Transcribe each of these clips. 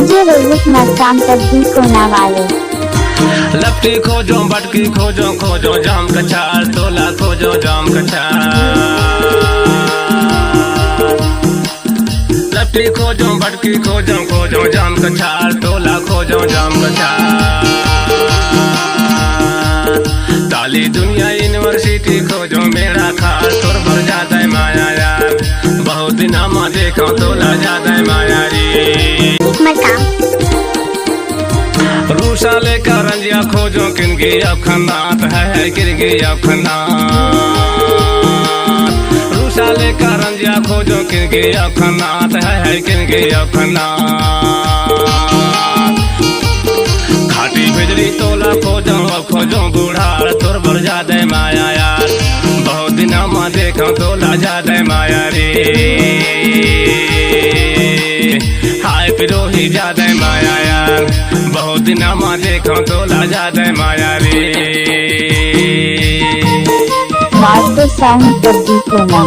DJ Rohit Mastan तब्दी कोना वाले। लपटी खोजो बटकी खोजो खोजो जाम कछार तोला खोजो जाम कछार। लपटी खोजो बटकी खोजो खोजो जाम कछार तोला खोजो जाम कछार। ताली दुनिया यूनिवर्सिटी खोजो मेरा खार तोर भर जाता है माया यार। बहुत दिन हम देखो तोला जाता है माया री। रूसा लेकर रंजिया खोजो किनकी अब खन्नात है किनकी अब खन्नात। रूसा लेकर रंजिया खोजो किनकी अब खन्नात है किनकी अब खन्नात। खाटी बिजली तोला खोजो अब खोजो बूढ़ार तोर भर जादे माया यार। बहुत दिन हम देखो तोला जादे माया रे। हाय पिरोही जादे माया यार। बहुत दिन हम देखो तोला जादे माया रे। मास्टर साउंड तब्दी कोना।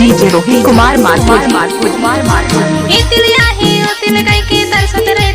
डीजे रोहित कुमार मारपुर। तिल आहे तिल काही के दर्शत रे